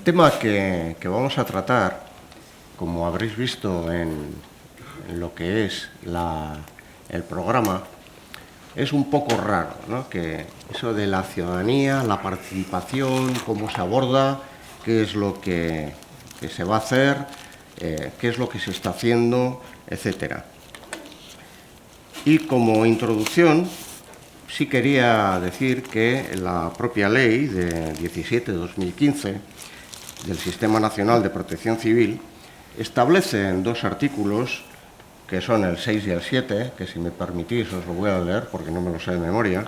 tema que vamos a tratar, como habréis visto en lo que es el programa, es un poco raro, ¿no? Que eso de la ciudadanía, la participación, cómo se aborda, qué es lo que se va a hacer, qué es lo que se está haciendo, etcétera. Y como introducción, sí quería decir que la propia ley de 17/2015 del Sistema Nacional de Protección Civil establece en dos artículos, que son el 6 y el 7, que si me permitís os lo voy a leer porque no me lo sé de memoria,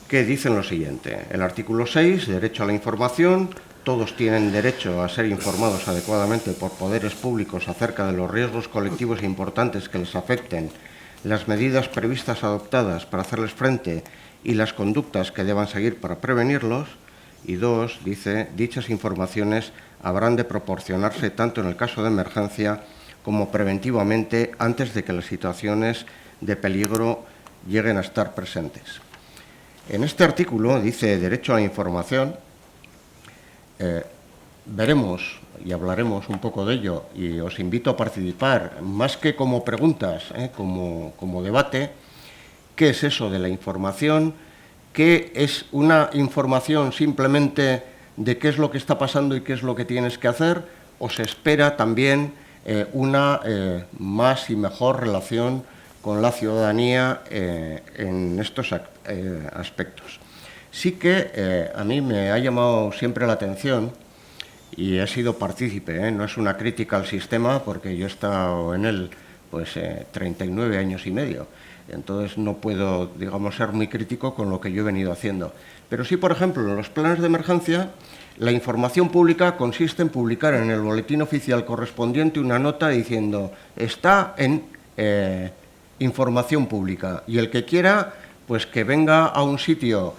que dicen lo siguiente. El artículo 6, derecho a la información. Todos tienen derecho a ser informados adecuadamente por poderes públicos acerca de los riesgos colectivos e importantes que les afecten, las medidas previstas adoptadas para hacerles frente y las conductas que deban seguir para prevenirlos. Y 2, dice, dichas informaciones habrán de proporcionarse tanto en el caso de emergencia como preventivamente antes de que las situaciones de peligro lleguen a estar presentes. En este artículo dice derecho a la información. Veremos y hablaremos un poco de ello y os invito a participar, más que como preguntas, como debate, qué es eso de la información, qué es una información simplemente de qué es lo que está pasando y qué es lo que tienes que hacer, o se espera también una más y mejor relación con la ciudadanía en estos aspectos. Sí que a mí me ha llamado siempre la atención y he sido partícipe, no es una crítica al sistema porque yo he estado en él 39 años y medio, entonces no puedo, digamos, ser muy crítico con lo que yo he venido haciendo. Pero sí, por ejemplo, en los planes de emergencia, la información pública consiste en publicar en el boletín oficial correspondiente una nota diciendo está en información pública y el que quiera, pues que venga a un sitio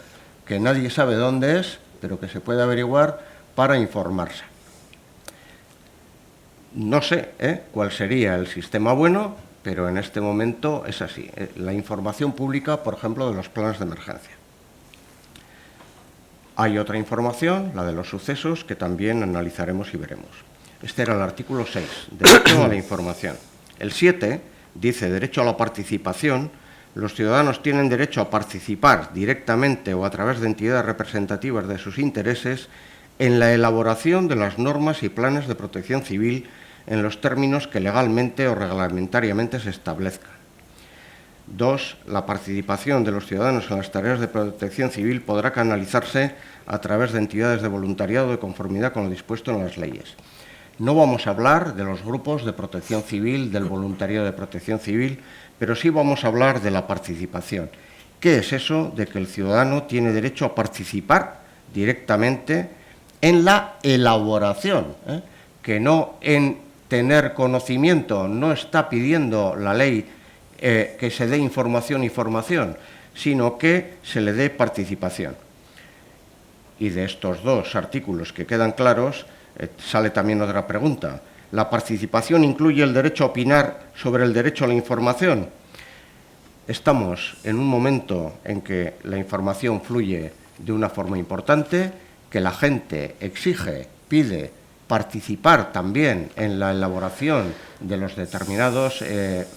que nadie sabe dónde es, pero que se puede averiguar para informarse. No sé cuál sería el sistema bueno, pero en este momento es así. La información pública, por ejemplo, de los planes de emergencia. Hay otra información, la de los sucesos, que también analizaremos y veremos. Este era el artículo 6, derecho a la información. El 7 dice derecho a la participación. Los ciudadanos tienen derecho a participar directamente o a través de entidades representativas de sus intereses en la elaboración de las normas y planes de protección civil en los términos que legalmente o reglamentariamente se establezcan. 2. La participación de los ciudadanos en las tareas de protección civil podrá canalizarse a través de entidades de voluntariado de conformidad con lo dispuesto en las leyes. No vamos a hablar de los grupos de protección civil, del voluntariado de protección civil, pero sí vamos a hablar de la participación. ¿Qué es eso de que el ciudadano tiene derecho a participar directamente en la elaboración? Que no en tener conocimiento, no está pidiendo la ley que se dé información y formación, sino que se le dé participación. Y de estos dos artículos que quedan claros, sale también otra pregunta. ¿La participación incluye el derecho a opinar sobre el derecho a la información? Estamos en un momento en que la información fluye de una forma importante, que la gente exige, pide participar también en la elaboración de los determinados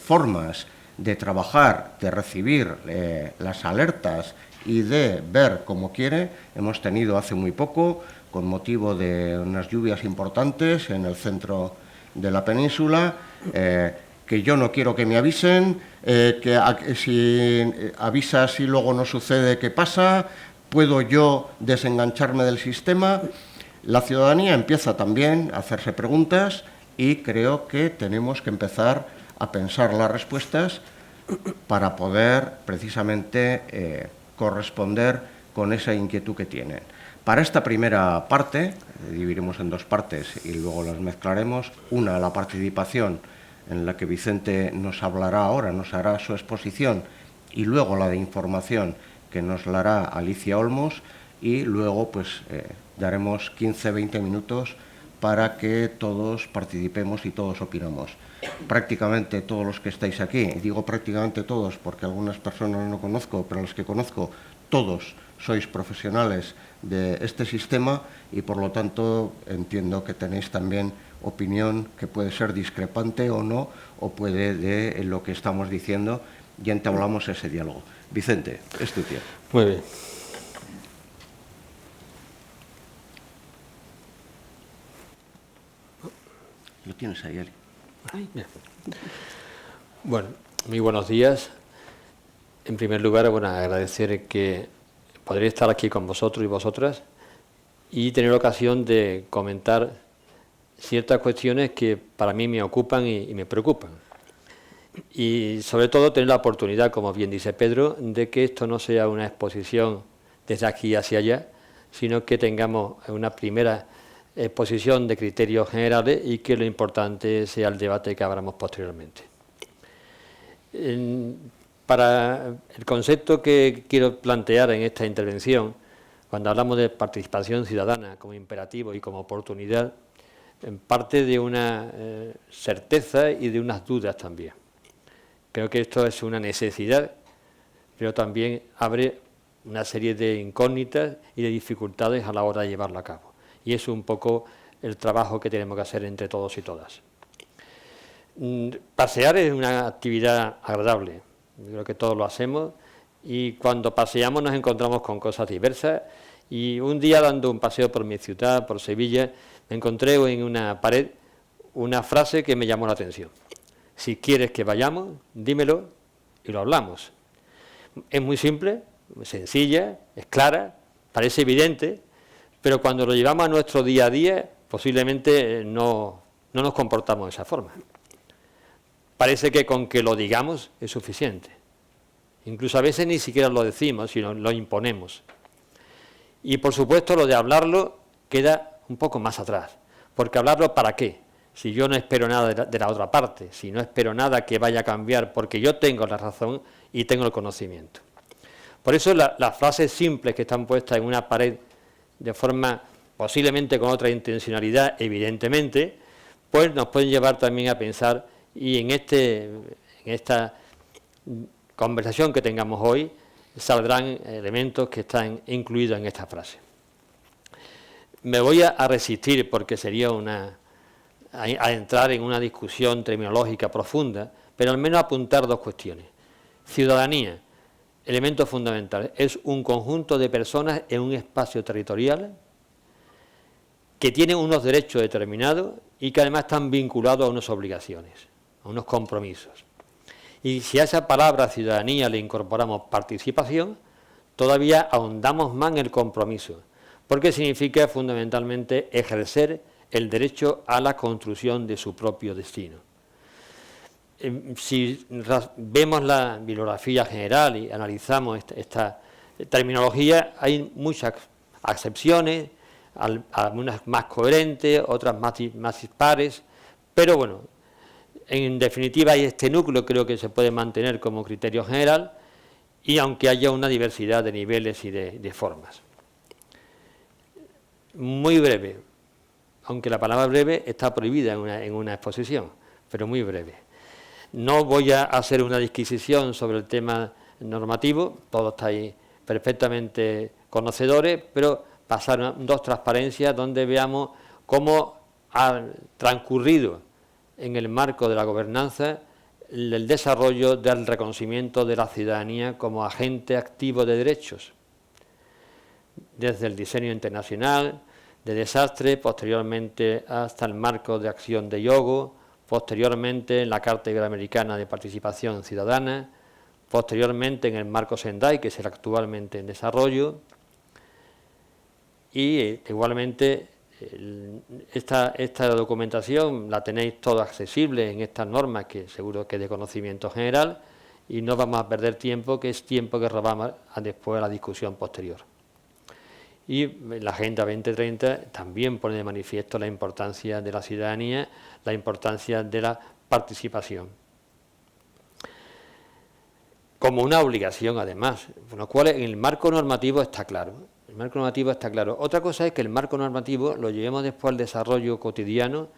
formas de trabajar, de recibir las alertas y de ver cómo quiere. Hemos tenido hace muy poco, con motivo de unas lluvias importantes en el centro de la península, que yo no quiero que me avisen, que si avisas y luego no sucede, ¿qué pasa? ¿Puedo yo desengancharme del sistema? La ciudadanía empieza también a hacerse preguntas y creo que tenemos que empezar a pensar las respuestas para poder precisamente corresponder con esa inquietud que tienen. Para esta primera parte, dividiremos en dos partes y luego las mezclaremos. Una, la participación, en la que Vicente nos hablará ahora, nos hará su exposición, y luego la de información, que nos la hará Alicia Olmos, y luego daremos 15-20 minutos para que todos participemos y todos opinamos. Prácticamente todos los que estáis aquí, digo prácticamente todos porque algunas personas no conozco, pero los que conozco, todos sois profesionales de este sistema y por lo tanto entiendo que tenéis también opinión que puede ser discrepante o no, o puede de lo que estamos diciendo y entablamos ese diálogo. Vicente, es tu tiempo. Muy bien. Lo tienes ahí, Eli. Bueno, muy buenos días. En primer lugar, bueno, agradecer que podré estar aquí con vosotros y vosotras y tener ocasión de comentar ciertas cuestiones que para mí me ocupan y me preocupan. Y sobre todo tener la oportunidad, como bien dice Pedro, de que esto no sea una exposición desde aquí hacia allá, sino que tengamos una primera exposición de criterios generales y que lo importante sea el debate que abramos posteriormente. Para el concepto que quiero plantear en esta intervención, cuando hablamos de participación ciudadana como imperativo y como oportunidad, parte de una certeza y de unas dudas también. Creo que esto es una necesidad, pero también abre una serie de incógnitas y de dificultades a la hora de llevarlo a cabo. Y es un poco el trabajo que tenemos que hacer entre todos y todas. Pasear es una actividad agradable, creo que todos lo hacemos, y cuando paseamos nos encontramos con cosas diversas. Y un día, dando un paseo por mi ciudad, por Sevilla, me encontré en una pared una frase que me llamó la atención. Si quieres que vayamos, dímelo y lo hablamos. Es muy simple, sencilla, es clara, parece evidente, pero cuando lo llevamos a nuestro día a día, posiblemente no nos comportamos de esa forma. Parece que con que lo digamos es suficiente. Incluso a veces ni siquiera lo decimos, sino lo imponemos. Y por supuesto lo de hablarlo queda un poco más atrás, porque hablarlo ¿para qué? Si yo no espero nada de la otra parte, si no espero nada que vaya a cambiar, porque yo tengo la razón y tengo el conocimiento. Por eso las frases simples que están puestas en una pared de forma posiblemente con otra intencionalidad, evidentemente, pues nos pueden llevar también a pensar, y en esta conversación que tengamos hoy saldrán elementos que están incluidos en esta frase. Me voy a resistir porque sería a entrar en una discusión terminológica profunda, pero al menos apuntar dos cuestiones. Ciudadanía, elemento fundamental, es un conjunto de personas en un espacio territorial que tienen unos derechos determinados y que además están vinculados a unas obligaciones, a unos compromisos. Y si a esa palabra ciudadanía le incorporamos participación, todavía ahondamos más en el compromiso, porque significa fundamentalmente ejercer el derecho a la construcción de su propio destino. Si vemos la bibliografía general y analizamos esta terminología, hay muchas acepciones, algunas más coherentes, otras más dispares, pero bueno, en definitiva hay este núcleo, creo que se puede mantener como criterio general, y aunque haya una diversidad de niveles y de formas. Muy breve, aunque la palabra breve está prohibida en una exposición, pero muy breve. No voy a hacer una disquisición sobre el tema normativo, todos estáis perfectamente conocedores, pero pasar dos transparencias donde veamos cómo ha transcurrido en el marco de la gobernanza el desarrollo del reconocimiento de la ciudadanía como agente activo de derechos, desde el diseño internacional de desastre, posteriormente hasta el marco de acción de Hyogo, posteriormente en la Carta Iberoamericana de Participación Ciudadana, posteriormente en el marco Sendai, que es el actualmente en desarrollo, y igualmente esta documentación la tenéis toda accesible en estas normas, que seguro que es de conocimiento general, y no vamos a perder tiempo, que es tiempo que robamos después a la discusión posterior. Y la Agenda 2030 también pone de manifiesto la importancia de la ciudadanía, la importancia de la participación, como una obligación además, con lo cual en el marco normativo está claro. El marco normativo está claro. Otra cosa es que el marco normativo lo llevemos después al desarrollo cotidiano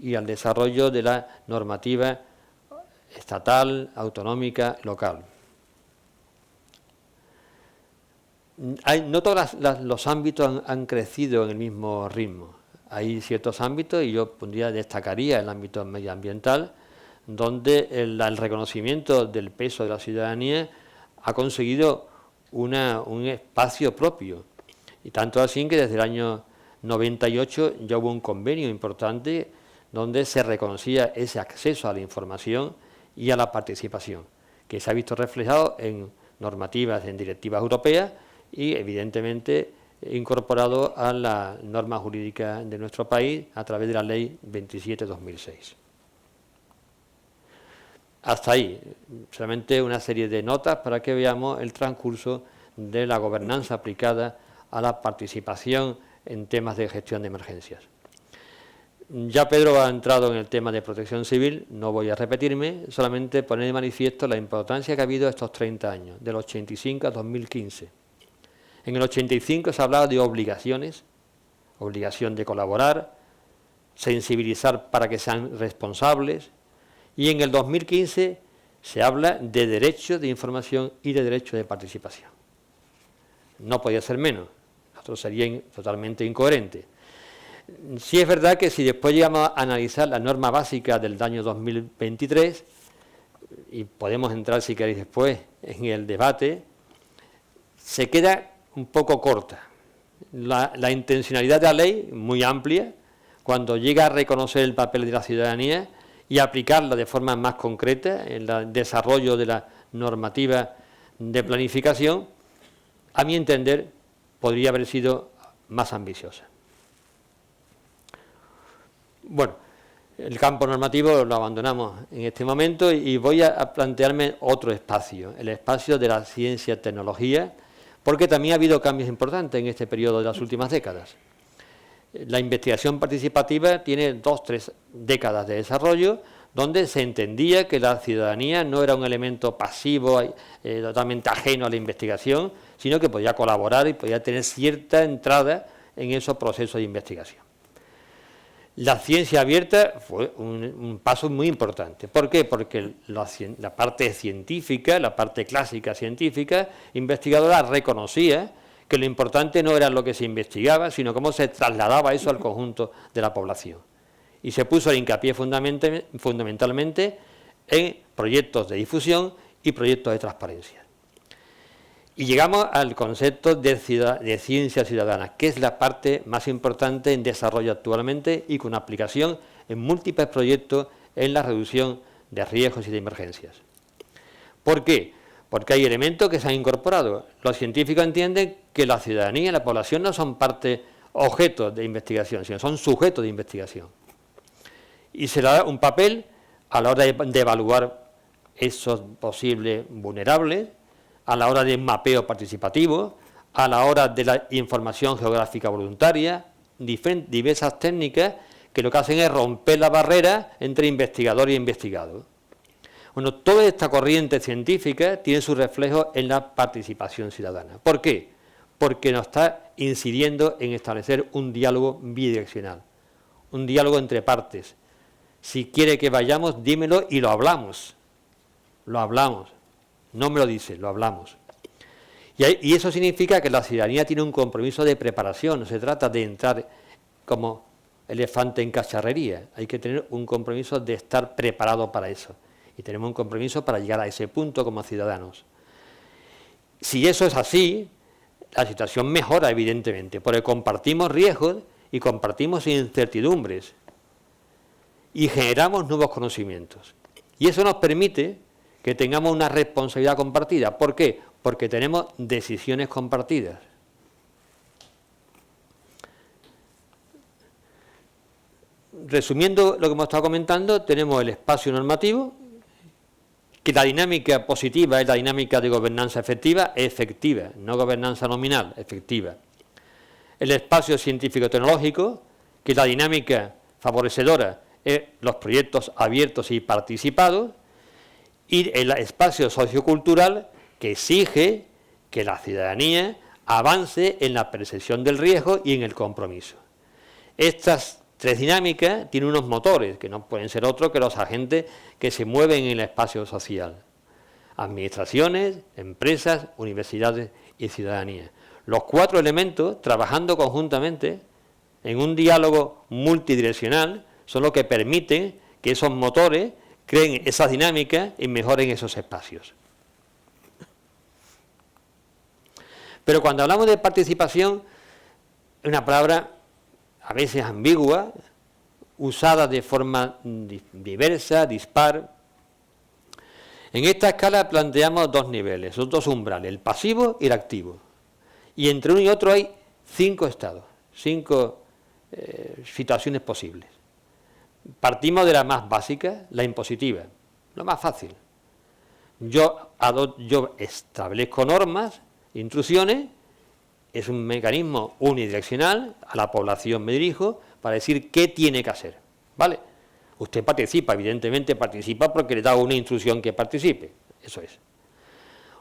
y al desarrollo de la normativa estatal, autonómica, local. No todos los ámbitos han crecido en el mismo ritmo. Hay ciertos ámbitos, y yo destacaría el ámbito medioambiental, donde el reconocimiento del peso de la ciudadanía ha conseguido un espacio propio. Y tanto así que desde el año 98 ya hubo un convenio importante donde se reconocía ese acceso a la información y a la participación, que se ha visto reflejado en normativas, en directivas europeas y evidentemente incorporado a la norma jurídica de nuestro país a través de la Ley 27/2006. Hasta ahí, solamente una serie de notas para que veamos el transcurso de la gobernanza aplicada a la participación en temas de gestión de emergencias. Ya Pedro ha entrado en el tema de protección civil, no voy a repetirme, solamente poner de manifiesto la importancia que ha habido estos 30 años, del 85 a 2015. En el 85 se hablaba de obligaciones, obligación de colaborar, sensibilizar para que sean responsables, y en el 2015 se habla de derecho de información y de derecho de participación. No podía ser menos, esto sería totalmente incoherente. Sí es verdad que si después llegamos a analizar la norma básica del año 2023, y podemos entrar si queréis después en el debate, se queda un poco corta. La intencionalidad de la ley, muy amplia, cuando llega a reconocer el papel de la ciudadanía y aplicarla de forma más concreta en el desarrollo de la normativa de planificación, a mi entender, podría haber sido más ambiciosa. Bueno, el campo normativo lo abandonamos en este momento y voy a plantearme otro espacio, el espacio de la ciencia y tecnología, porque también ha habido cambios importantes en este periodo de las últimas décadas. La investigación participativa tiene 2-3 décadas de desarrollo, donde se entendía que la ciudadanía no era un elemento pasivo, totalmente ajeno a la investigación, sino que podía colaborar y podía tener cierta entrada en esos procesos de investigación. La ciencia abierta fue un paso muy importante. ¿Por qué? Porque la parte científica, la parte clásica científica, investigadora, reconocía que lo importante no era lo que se investigaba, sino cómo se trasladaba eso al conjunto de la población. Y se puso el hincapié fundamentalmente en proyectos de difusión y proyectos de transparencia. Y llegamos al concepto de ciencia ciudadana, que es la parte más importante en desarrollo actualmente y con aplicación en múltiples proyectos en la reducción de riesgos y de emergencias. ¿Por qué? Porque hay elementos que se han incorporado. Los científicos entienden que la ciudadanía y la población no son objetos de investigación, sino son sujetos de investigación. Y se le da un papel a la hora de evaluar esos posibles vulnerables, a la hora de mapeo participativo, a la hora de la información geográfica voluntaria, diversas técnicas que lo que hacen es romper la barrera entre investigador y investigado. Bueno, toda esta corriente científica tiene su reflejo en la participación ciudadana. ¿Por qué? Porque nos está incidiendo en establecer un diálogo bidireccional, un diálogo entre partes. Si quiere que vayamos, dímelo y lo hablamos. Lo hablamos. No me lo dice, lo hablamos. Y eso significa que la ciudadanía tiene un compromiso de preparación. No se trata de entrar como elefante en cacharrería. Hay que tener un compromiso de estar preparado para eso. Y tenemos un compromiso para llegar a ese punto como ciudadanos. Si eso es así, la situación mejora evidentemente, porque compartimos riesgos y compartimos incertidumbres y generamos nuevos conocimientos. Y eso nos permite que tengamos una responsabilidad compartida. ¿Por qué? Porque tenemos decisiones compartidas. Resumiendo lo que hemos estado comentando, tenemos el espacio normativo, que la dinámica positiva es la dinámica de gobernanza efectiva, no gobernanza nominal, efectiva. El espacio científico-tecnológico, que la dinámica favorecedora es los proyectos abiertos y participados, y el espacio sociocultural, que exige que la ciudadanía avance en la percepción del riesgo y en el compromiso. Estas tres dinámicas tienen unos motores, que no pueden ser otros que los agentes que se mueven en el espacio social. Administraciones, empresas, universidades y ciudadanía. Los cuatro elementos, trabajando conjuntamente en un diálogo multidireccional, son los que permiten que esos motores creen esas dinámicas y mejoren esos espacios. Pero cuando hablamos de participación, es una palabra a veces ambigua, usada de forma diversa, dispar. En esta escala planteamos dos niveles, son dos umbrales, el pasivo y el activo. Y entre uno y otro hay 5 estados, 5 situaciones posibles. Partimos de la más básica, la impositiva, lo más fácil. Yo establezco normas, instrucciones, es un mecanismo unidireccional, a la población me dirijo para decir qué tiene que hacer, ¿vale? Usted participa, evidentemente participa porque le da una instrucción que participe, eso es.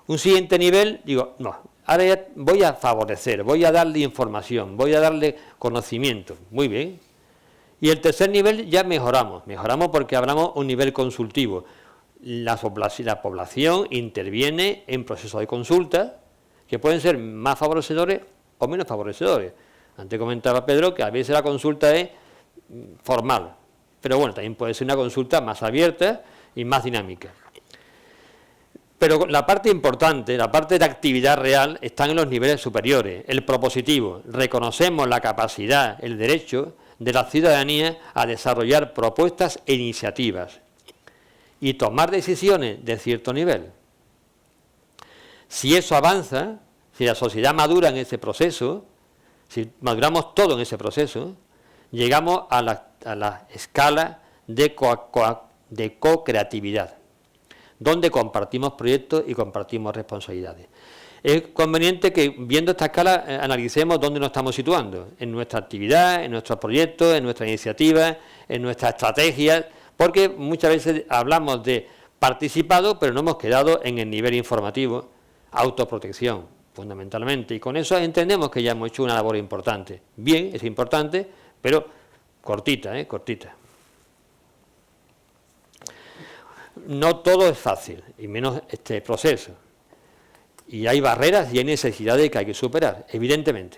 Un siguiente nivel, digo, no, ahora voy a favorecer, voy a darle información, voy a darle conocimiento, muy bien. Y el tercer nivel ya mejoramos porque hablamos un nivel consultivo. La población interviene en procesos de consulta que pueden ser más favorecedores o menos favorecedores. Antes comentaba Pedro que a veces la consulta es formal, pero bueno, también puede ser una consulta más abierta y más dinámica. Pero la parte importante, la parte de actividad real, está en los niveles superiores, el propositivo. Reconocemos la capacidad, el derecho de la ciudadanía a desarrollar propuestas e iniciativas y tomar decisiones de cierto nivel. Si eso avanza, si la sociedad madura en ese proceso, si maduramos todo en ese proceso, llegamos a la escala de co-creatividad, donde compartimos proyectos y compartimos responsabilidades. Es conveniente que, viendo esta escala, analicemos dónde nos estamos situando, en nuestra actividad, en nuestros proyectos, en nuestras iniciativas, en nuestras estrategias, porque muchas veces hablamos de participado, pero no hemos quedado en el nivel informativo, autoprotección, fundamentalmente, y con eso entendemos que ya hemos hecho una labor importante. Bien, es importante, pero cortita, cortita. No todo es fácil, y menos este proceso. Y hay barreras y hay necesidades que hay que superar, evidentemente.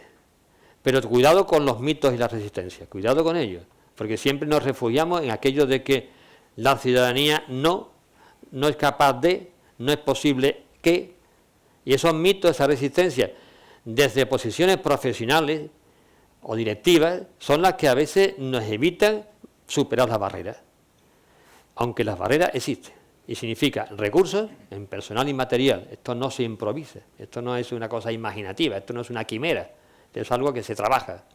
Pero cuidado con los mitos y las resistencias, cuidado con ellos, porque siempre nos refugiamos en aquello de que la ciudadanía no es capaz de, no es posible que, y esos mitos, esas resistencias, desde posiciones profesionales o directivas, son las que a veces nos evitan superar las barreras, aunque las barreras existen. Y significa recursos en personal y material. Esto no se improvisa, esto no es una cosa imaginativa, esto no es una quimera, esto es algo que se trabaja.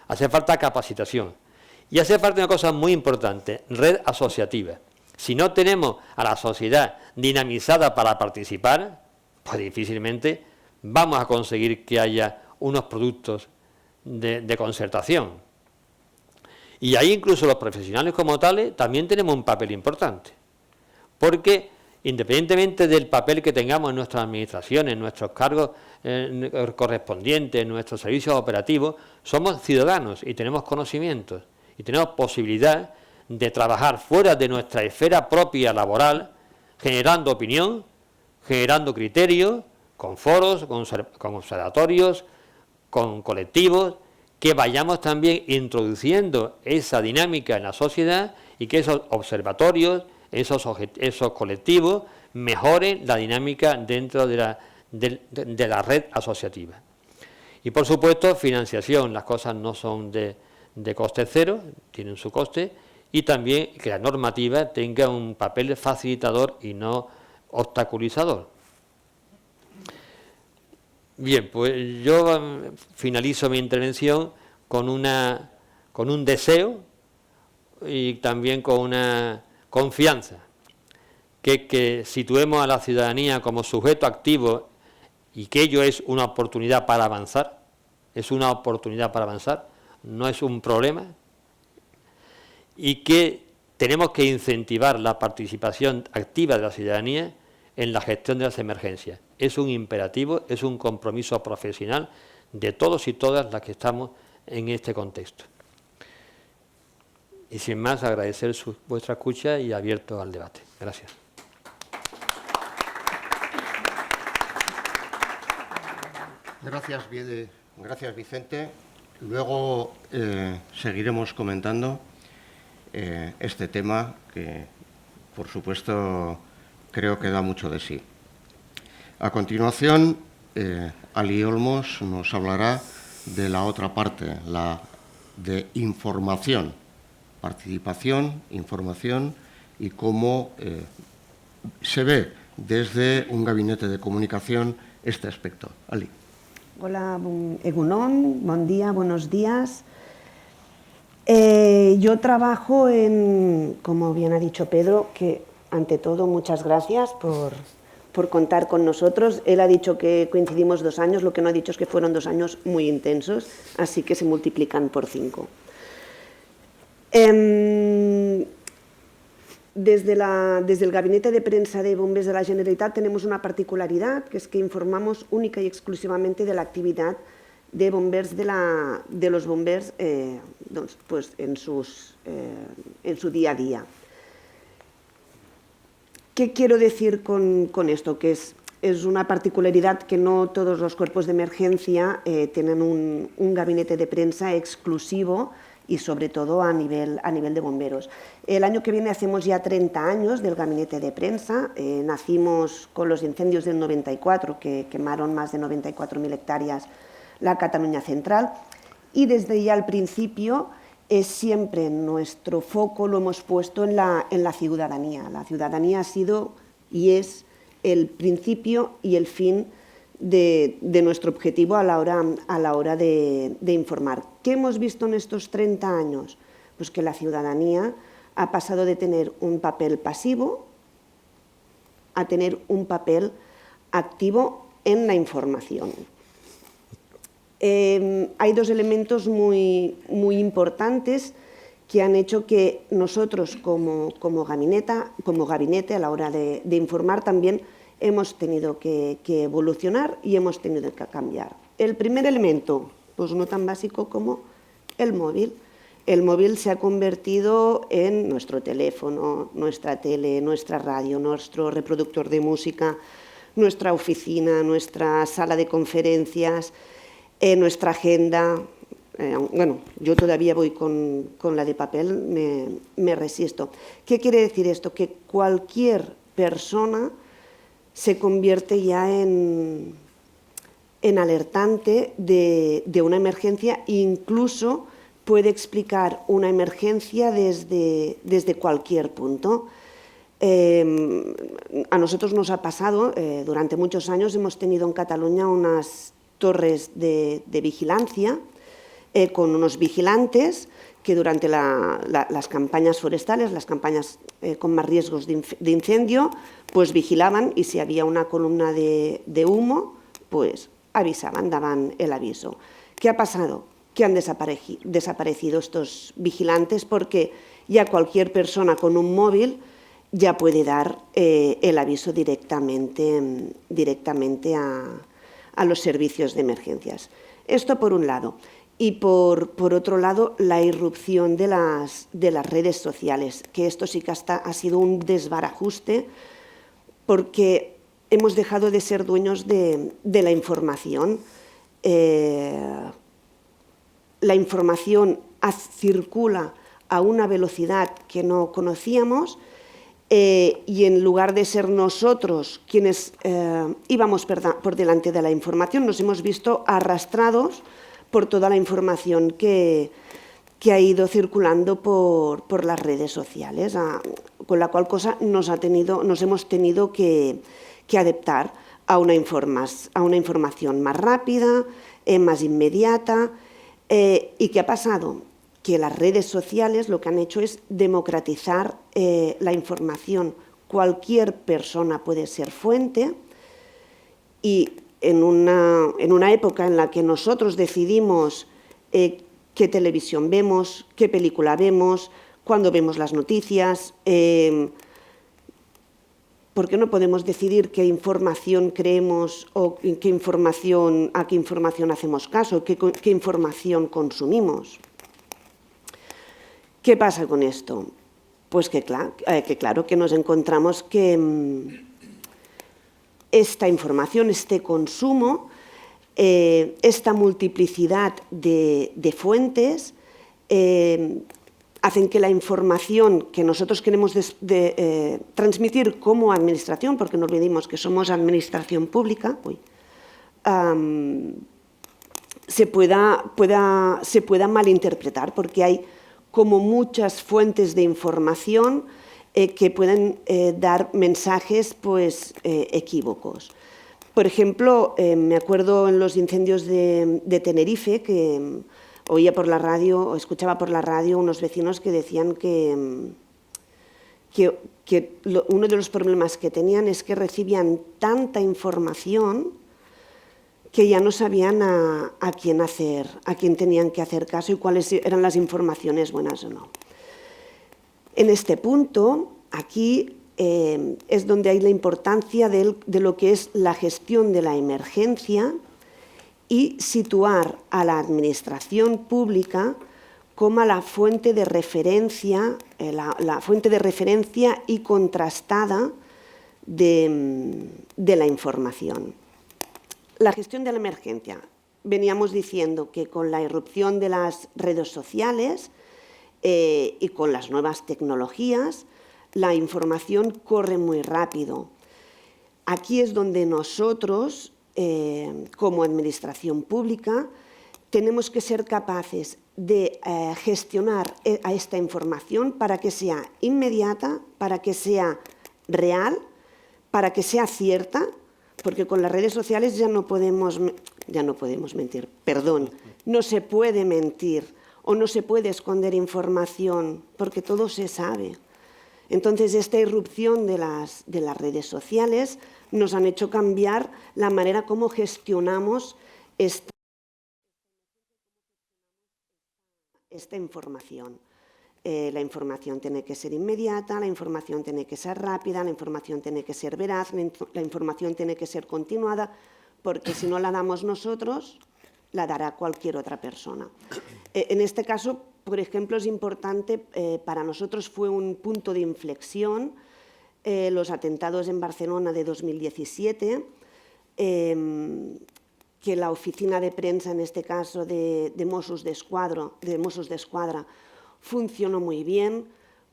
Hace falta capacitación. Y hace falta una cosa muy importante, red asociativa. Si no tenemos a la sociedad dinamizada para participar, pues difícilmente vamos a conseguir que haya unos productos de concertación. Y ahí incluso los profesionales como tales también tenemos un papel importante. Porque independientemente del papel que tengamos en nuestras administraciones, en nuestros cargos correspondientes, en nuestros servicios operativos, somos ciudadanos y tenemos conocimientos y tenemos posibilidad de trabajar fuera de nuestra esfera propia laboral, generando opinión, generando criterios, con foros, con observatorios, con colectivos, que vayamos también introduciendo esa dinámica en la sociedad y que esos observatorios, esos colectivos mejoren la dinámica dentro de la red asociativa. Y por supuesto, financiación, las cosas no son de coste cero, tienen su coste, y también que la normativa tenga un papel facilitador y no obstaculizador. Bien, pues yo finalizo mi intervención con un deseo y también con una confianza, que situemos a la ciudadanía como sujeto activo y que ello es una oportunidad para avanzar, no es un problema, y que tenemos que incentivar la participación activa de la ciudadanía en la gestión de las emergencias. Es un imperativo, es un compromiso profesional de todos y todas las que estamos en este contexto. Y sin más, agradecer vuestra escucha y abierto al debate. Gracias. Gracias, Vicente. Luego seguiremos comentando este tema que, por supuesto, creo que da mucho de sí. A continuación, Ali Olmos nos hablará de la otra parte, la de información, participación, información y cómo se ve desde un gabinete de comunicación este aspecto. Ali. Hola, Egunon, buen día, buenos días. Yo trabajo en, como bien ha dicho Pedro, que ante todo muchas gracias por contar con nosotros. Él ha dicho que coincidimos 2 años, lo que no ha dicho es que fueron 2 años muy intensos, así que se multiplican por 5. Desde el Gabinete de Prensa de Bombers de la Generalitat tenemos una particularidad, que es que informamos única y exclusivamente de la actividad de bombers de los bombers pues en su día a día. ¿Qué quiero decir con esto? Que es una particularidad que no todos los cuerpos de emergencia tienen un gabinete de prensa exclusivo y sobre todo a nivel de bomberos. El año que viene hacemos ya 30 años del gabinete de prensa. Nacimos con los incendios del 94, que quemaron más de 94.000 hectáreas la Cataluña central, y desde ya al principio siempre nuestro foco lo hemos puesto en la ciudadanía. La ciudadanía ha sido y es el principio y el fin de nuestro objetivo a la hora de informar. ¿Qué hemos visto en estos 30 años? Pues que la ciudadanía ha pasado de tener un papel pasivo a tener un papel activo en la información. Hay 2 elementos muy importantes que han hecho que nosotros como gabinete a la hora de informar también hemos tenido que evolucionar y hemos tenido que cambiar. El primer elemento, pues no tan básico como el móvil. El móvil se ha convertido en nuestro teléfono, nuestra tele, nuestra radio, nuestro reproductor de música, nuestra oficina, nuestra sala de conferencias, nuestra agenda. Bueno, yo todavía voy con la de papel, me resisto. ¿Qué quiere decir esto? Que cualquier persona se convierte ya en alertante de una emergencia, e incluso puede explicar una emergencia desde cualquier punto. A nosotros nos ha pasado, durante muchos años hemos tenido en Cataluña unas torres de vigilancia con unos vigilantes que durante las campañas forestales, las campañas con más riesgos de incendio, pues vigilaban, y si había una columna de humo, pues avisaban, daban el aviso. ¿Qué ha pasado? Que han desaparecido estos vigilantes, porque ya cualquier persona con un móvil ya puede dar el aviso directamente a los servicios de emergencias. Esto por un lado. Y por otro lado, la irrupción de las redes sociales, que esto sí que ha sido un desbarajuste, porque hemos dejado de ser dueños de la información. La información circula a una velocidad que no conocíamos, y en lugar de ser nosotros quienes íbamos por delante de la información, nos hemos visto arrastrados por toda la información que ha ido circulando por las redes sociales, con la cual cosa nos hemos tenido que adaptar a una información más rápida, más inmediata. ¿Y qué ha pasado? Que las redes sociales lo que han hecho es democratizar la información. Cualquier persona puede ser fuente, y en una época en la que nosotros decidimos qué televisión vemos, qué película vemos, cuándo vemos las noticias, ¿por qué no podemos decidir qué información creemos o a qué información hacemos caso, qué información consumimos? ¿Qué pasa con esto? Pues que claro, que nos encontramos que esta información, este consumo, esta multiplicidad de fuentes hacen que la información que nosotros queremos transmitir como administración, porque no olvidemos que somos administración pública, se pueda malinterpretar, porque hay como muchas fuentes de información que pueden dar mensajes equívocos. Por ejemplo, me acuerdo en los incendios de Tenerife que oía por la radio, o escuchaba por la radio unos vecinos que decían que uno de los problemas que tenían es que recibían tanta información que ya no sabían a quién tenían que hacer caso y cuáles eran las informaciones buenas o no. En este punto, aquí es donde hay la importancia de lo que es la gestión de la emergencia y situar a la administración pública como la fuente de referencia, la fuente de referencia y contrastada de la información. La gestión de la emergencia. Veníamos diciendo que con la irrupción de las redes sociales y con las nuevas tecnologías, la información corre muy rápido. Aquí es donde nosotros, como administración pública, tenemos que ser capaces de gestionar a esta información para que sea inmediata, para que sea real, para que sea cierta, porque con las redes sociales ya no podemos mentir, perdón, no se puede mentir o no se puede esconder información, porque todo se sabe. Entonces, esta irrupción de las redes sociales nos han hecho cambiar la manera como gestionamos esta información. La información tiene que ser inmediata, la información tiene que ser rápida, la información tiene que ser veraz, la información tiene que ser continuada, porque si no la damos nosotros, la dará cualquier otra persona. En este caso, por ejemplo, es importante, para nosotros fue un punto de inflexión los atentados en Barcelona de 2017, que la oficina de prensa, en este caso de Mossos d'Esquadra, funcionó muy bien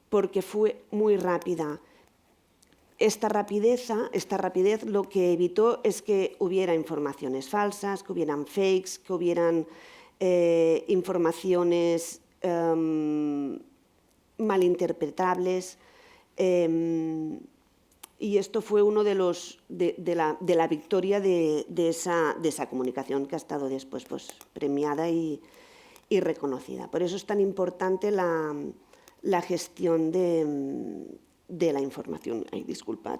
porque fue muy rápida. Esta rapidez lo que evitó es que hubiera informaciones falsas, que hubieran fakes, que hubieran informaciones malinterpretables. Y esto fue uno de la victoria de esa comunicación que ha estado después premiada y reconocida. Por eso es tan importante la gestión de la información. Ay, disculpad.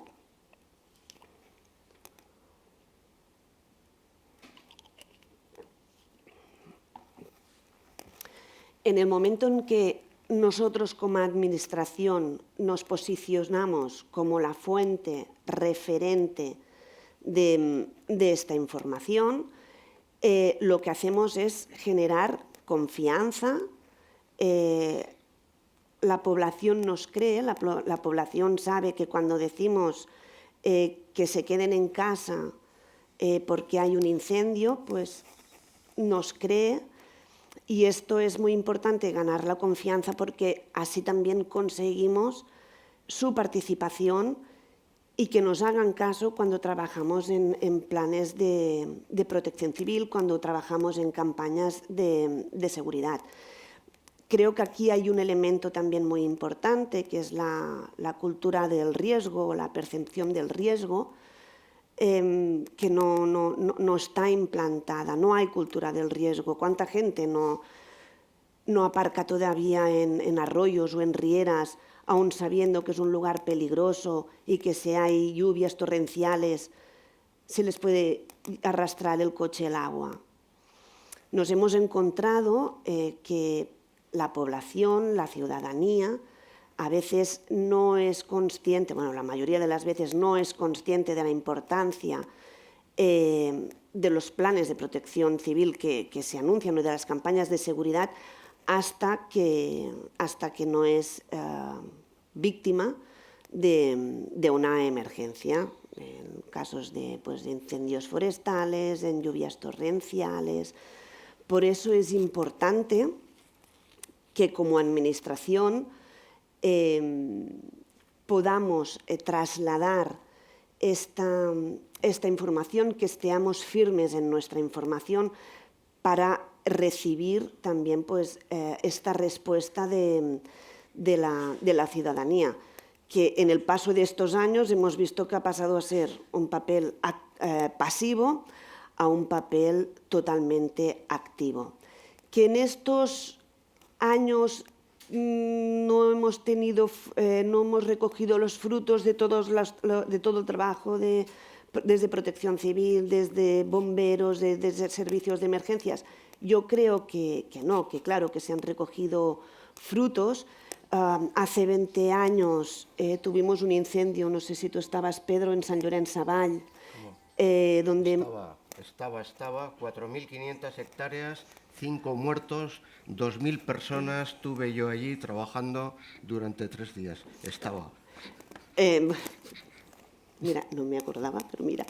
En el momento en que nosotros como administración nos posicionamos como la fuente referente de esta información, lo que hacemos es generar confianza. La población nos cree, la población sabe que cuando decimos que se queden en casa porque hay un incendio, pues nos cree. Y esto es muy importante, ganar la confianza, porque así también conseguimos su participación y que nos hagan caso cuando trabajamos en planes de protección civil, cuando trabajamos en campañas de seguridad. Creo que aquí hay un elemento también muy importante, que es la cultura del riesgo, la percepción del riesgo, que no está implantada, no hay cultura del riesgo. ¿Cuánta gente no aparca todavía en arroyos o en rieras, aún sabiendo que es un lugar peligroso y que si hay lluvias torrenciales se les puede arrastrar el coche al agua? Nos hemos encontrado que la población, la ciudadanía, a veces no es consciente, bueno, la mayoría de las veces no es consciente de la importancia de los planes de protección civil que se anuncian o de las campañas de seguridad hasta que no es víctima de una emergencia, en casos de incendios forestales, en lluvias torrenciales. Por eso es importante que como administración podamos trasladar esta información, que estemos firmes en nuestra información para recibir también esta respuesta de la ciudadanía, que en el paso de estos años hemos visto que ha pasado a ser un papel pasivo a un papel totalmente activo. Que en estos años no hemos recogido los frutos de todo el trabajo desde Protección Civil, desde bomberos, desde servicios de emergencias. Yo creo que no, que claro que se han recogido frutos. Hace 20 años tuvimos un incendio, no sé si tú estabas, Pedro, en Sant Llorenç Savall, donde... Estaba 4.500 hectáreas, 5 muertos, 2.000 personas, tuve yo allí trabajando durante 3 días. Estaba. Mira, no me acordaba, pero mira,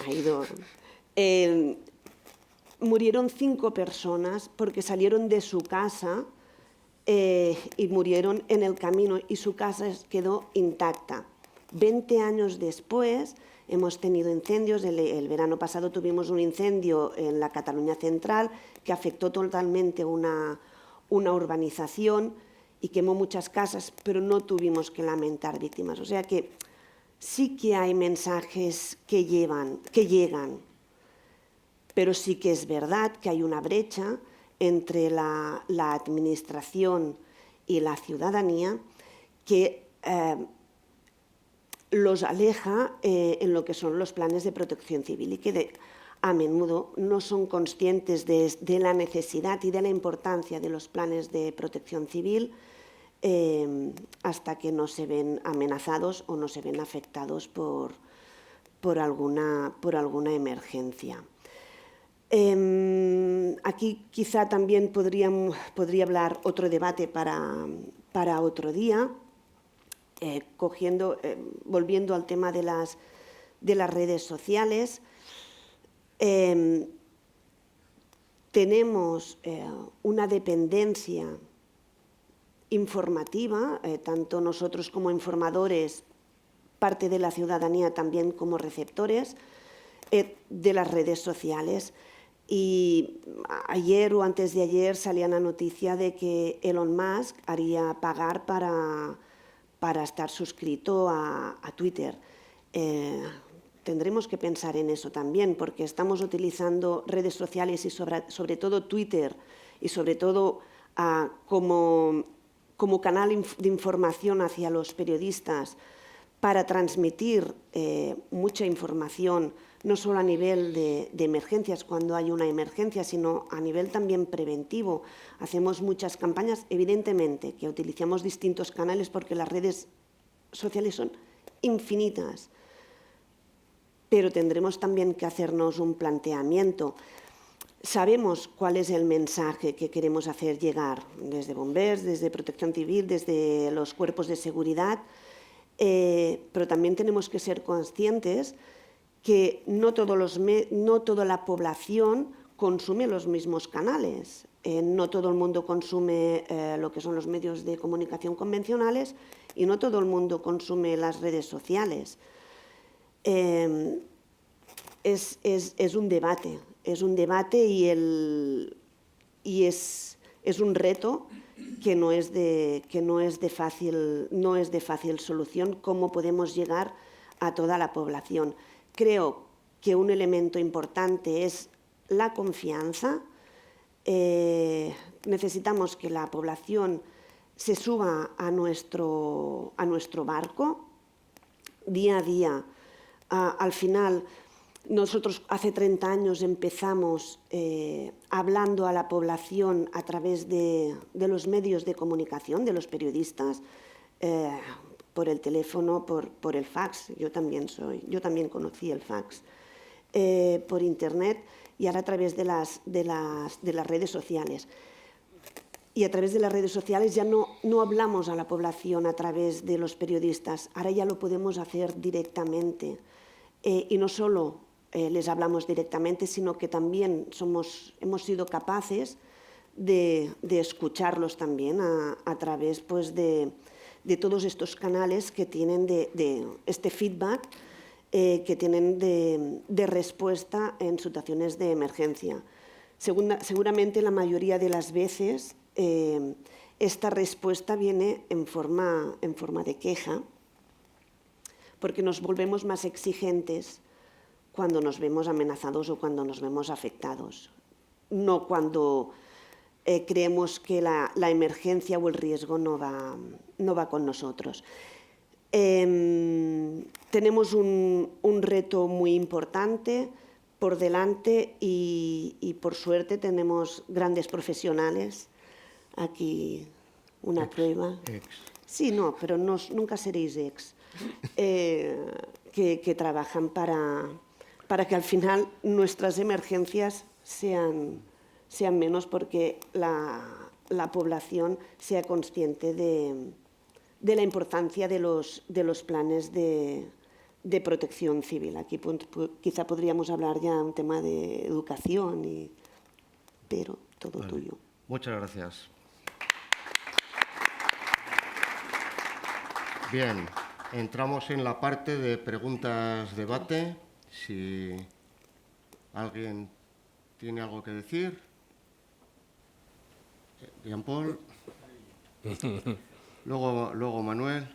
ha ido... murieron 5 personas porque salieron de su casa y murieron en el camino y su casa quedó intacta. 20 años después hemos tenido incendios. El verano pasado tuvimos un incendio en la Cataluña central que afectó totalmente una urbanización y quemó muchas casas, pero no tuvimos que lamentar víctimas. O sea que sí que hay mensajes que llegan, pero sí que es verdad que hay una brecha entre la administración y la ciudadanía que los aleja en lo que son los planes de protección civil y que a menudo no son conscientes de la necesidad y de la importancia de los planes de protección civil hasta que no se ven amenazados o no se ven afectados por alguna emergencia. Aquí quizá también podría hablar otro debate para otro día, volviendo al tema de las redes sociales. Tenemos una dependencia informativa, tanto nosotros como informadores, parte de la ciudadanía también como receptores de las redes sociales. Y ayer o antes de ayer salía la noticia de que Elon Musk haría pagar para estar suscrito a Twitter. Tendremos que pensar en eso también, porque estamos utilizando redes sociales y sobre todo Twitter y sobre todo como canal de información hacia los periodistas para transmitir mucha información, no solo a nivel de emergencias cuando hay una emergencia, sino a nivel también preventivo. Hacemos muchas campañas, evidentemente, que utilizamos distintos canales porque las redes sociales son infinitas, pero tendremos también que hacernos un planteamiento. Sabemos cuál es el mensaje que queremos hacer llegar desde bomberos, desde Protección Civil, desde los cuerpos de seguridad, pero también tenemos que ser conscientes que no toda la población consume los mismos canales. No todo el mundo consume lo que son los medios de comunicación convencionales y no todo el mundo consume las redes sociales. Es un debate y es un reto que no es de fácil solución. ¿Cómo podemos llegar a toda la población? Creo que un elemento importante es la confianza. Necesitamos que la población se suba a nuestro barco día a día. Al final, nosotros hace 30 años empezamos hablando a la población a través de los medios de comunicación, de los periodistas. por el teléfono, por el fax. Yo también conocí el fax, por internet y ahora a través de las redes sociales. Y a través de las redes sociales ya no hablamos a la población a través de los periodistas, ahora ya lo podemos hacer directamente. Y no solo les hablamos directamente, sino que también hemos sido capaces de escucharlos también a través pues, de todos estos canales que tienen de este feedback que tienen de respuesta en situaciones de emergencia. Seguramente la mayoría de las veces esta respuesta viene en forma de queja, porque nos volvemos más exigentes cuando nos vemos amenazados o cuando nos vemos afectados, no cuando creemos que la emergencia o el riesgo no va con nosotros. Tenemos un reto muy importante por delante y por suerte tenemos grandes profesionales. Aquí una prueba. Sí, no, pero nunca seréis ex. Que trabajan para que al final nuestras emergencias sean menos, porque la población sea consciente de la importancia de los planes de protección civil. Aquí quizá podríamos hablar ya un tema de educación, pero todo tuyo. Muchas gracias. Bien, entramos en la parte de preguntas-debate. Si alguien tiene algo que decir. Jean-Paul. Luego Manuel.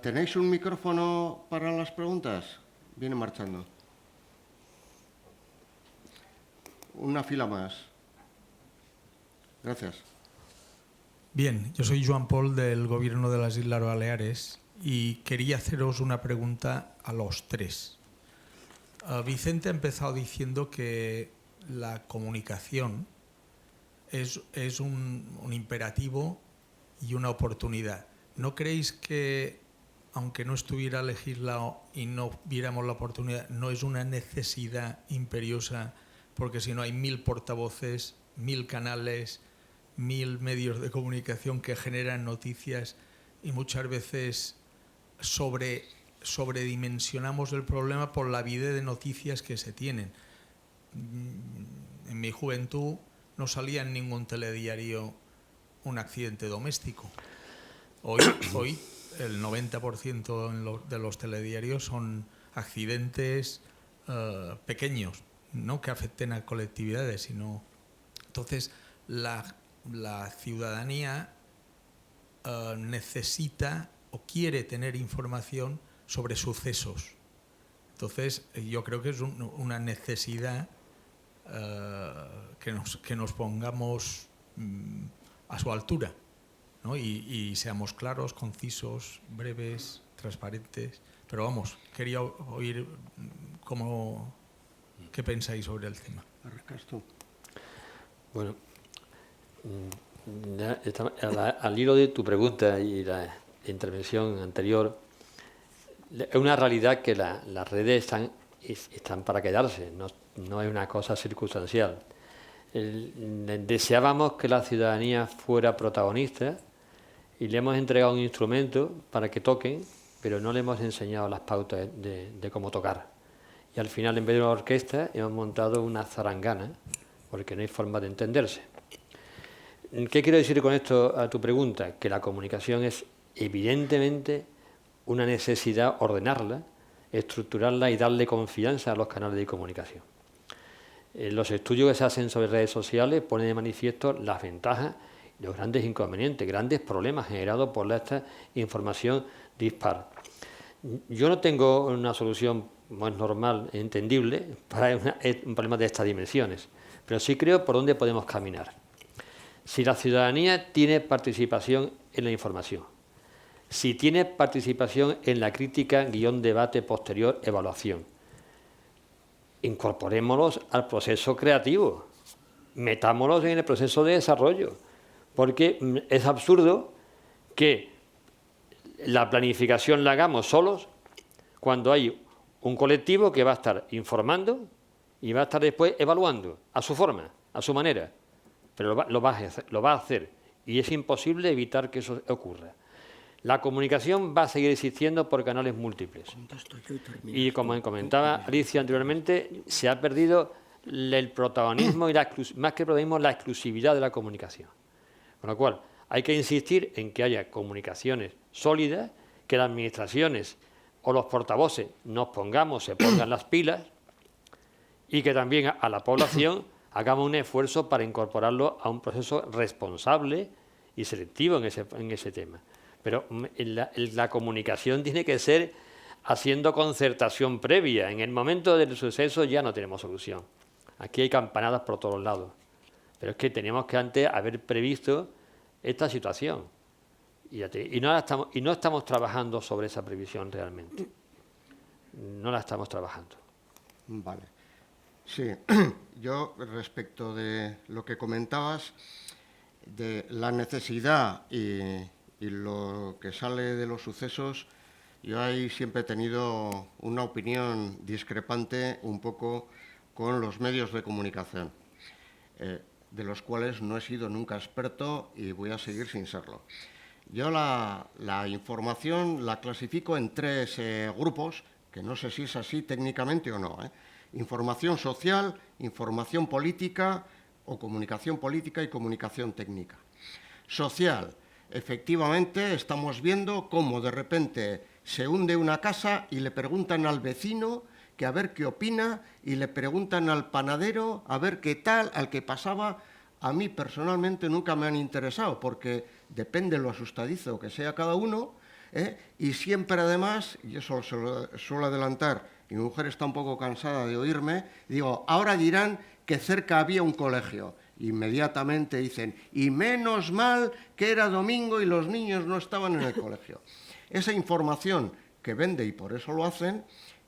¿Tenéis un micrófono para las preguntas? Viene marchando. Una fila más. Gracias. Bien, yo soy Joan Paul del Gobierno de las Islas Baleares y quería haceros una pregunta a los tres. Vicente ha empezado diciendo que la comunicación es un imperativo y una oportunidad. ¿No creéis que, aunque no estuviera legislado y no viéramos la oportunidad, no es una necesidad imperiosa? Porque si no hay 1000 portavoces, 1000 canales, 1000 medios de comunicación que generan noticias y muchas veces sobredimensionamos el problema por la avidez de noticias que se tienen. En mi juventud no salía en ningún telediario un accidente doméstico. Hoy el 90% de los telediarios son accidentes pequeños, no que afecten a colectividades, sino... Entonces, la ciudadanía necesita o quiere tener información sobre sucesos. Entonces, yo creo que es una necesidad que nos pongamos a su altura, ¿no? Y seamos claros, concisos, breves, transparentes. Pero vamos, quería oír qué pensáis sobre el tema. Bueno, al hilo de tu pregunta y la intervención anterior, es una realidad que las redes están para quedarse, no es una cosa circunstancial. Deseábamos que la ciudadanía fuera protagonista y le hemos entregado un instrumento para que toquen, pero no le hemos enseñado las pautas de cómo tocar. Y al final, en vez de una orquesta, hemos montado una zarangana, porque no hay forma de entenderse. ¿Qué quiero decir con esto a tu pregunta? Que la comunicación es evidentemente una necesidad ordenarla, estructurarla y darle confianza a los canales de comunicación. Los estudios que se hacen sobre redes sociales ponen de manifiesto las ventajas y los grandes inconvenientes, grandes problemas generados por esta información dispar. Yo no tengo una solución más normal e entendible para un problema de estas dimensiones, pero sí creo por dónde podemos caminar. Si la ciudadanía tiene participación en la información, si tiene participación en la crítica, debate, posterior, evaluación, incorporémoslos al proceso creativo, metámoslos en el proceso de desarrollo, porque es absurdo que la planificación la hagamos solos cuando hay un colectivo que va a estar informando y va a estar después evaluando a su forma, a su manera, pero lo va a hacer y es imposible evitar que eso ocurra. La comunicación va a seguir existiendo por canales múltiples. Y como comentaba Alicia anteriormente, se ha perdido el protagonismo y más que el protagonismo, la exclusividad de la comunicación. Con lo cual, hay que insistir en que haya comunicaciones sólidas, que las administraciones o los portavoces se pongan las pilas y que también a la población hagamos un esfuerzo para incorporarlo a un proceso responsable y selectivo en ese tema. Pero la comunicación tiene que ser haciendo concertación previa. En el momento del suceso ya no tenemos solución. Aquí hay campanadas por todos lados. Pero es que teníamos que antes haber previsto esta situación. Y no estamos trabajando sobre esa previsión realmente. No la estamos trabajando. Vale. Sí, yo respecto de lo que comentabas, de la necesidad y lo que sale de los sucesos, yo ahí siempre he tenido una opinión discrepante un poco con los medios de comunicación, de los cuales no he sido nunca experto y voy a seguir sin serlo. Yo la información la clasifico en tres grupos, que no sé si es así técnicamente o no. Información social, información política o comunicación política y comunicación técnica. Social. Efectivamente, estamos viendo cómo de repente se hunde una casa y le preguntan al vecino que a ver qué opina y le preguntan al panadero a ver qué tal, al que pasaba. A mí personalmente nunca me han interesado porque depende lo asustadizo que sea cada uno, y siempre además, y eso se lo suelo adelantar, y mi mujer está un poco cansada de oírme, digo, ahora dirán que cerca había un colegio. Inmediatamente dicen, y menos mal que era domingo y los niños no estaban en el colegio. Esa información que vende, y por eso lo hacen,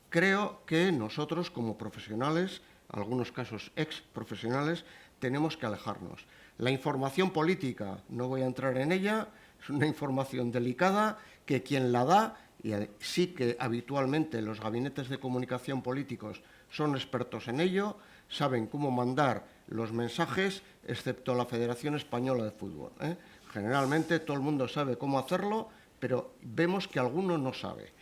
creo que nosotros como profesionales, en algunos casos ex profesionales, tenemos que alejarnos. La información política, no voy a entrar en ella, es una información delicada que quien la da, y sí que habitualmente los gabinetes de comunicación políticos son expertos en ello, saben cómo mandar los mensajes, excepto la Federación Española de Fútbol. Generalmente todo el mundo sabe cómo hacerlo, pero vemos que alguno no sabe.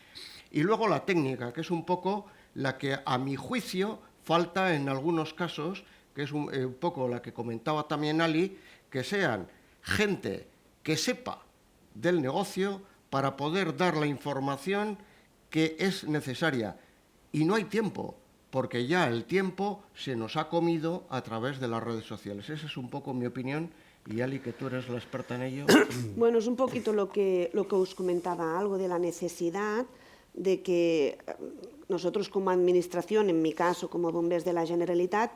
Y luego la técnica, que es un poco la que a mi juicio falta en algunos casos, que es un poco la que comentaba también Ali, que sean gente que sepa del negocio para poder dar la información que es necesaria. Y no hay tiempo, porque ya el tiempo se nos ha comido a través de las redes sociales. Esa es un poco mi opinión. Y Ali, que tú eres la experta en ello. Bueno, es un poquito lo que os comentaba, algo de la necesidad de que nosotros como administración, en mi caso como bombers de la Generalitat,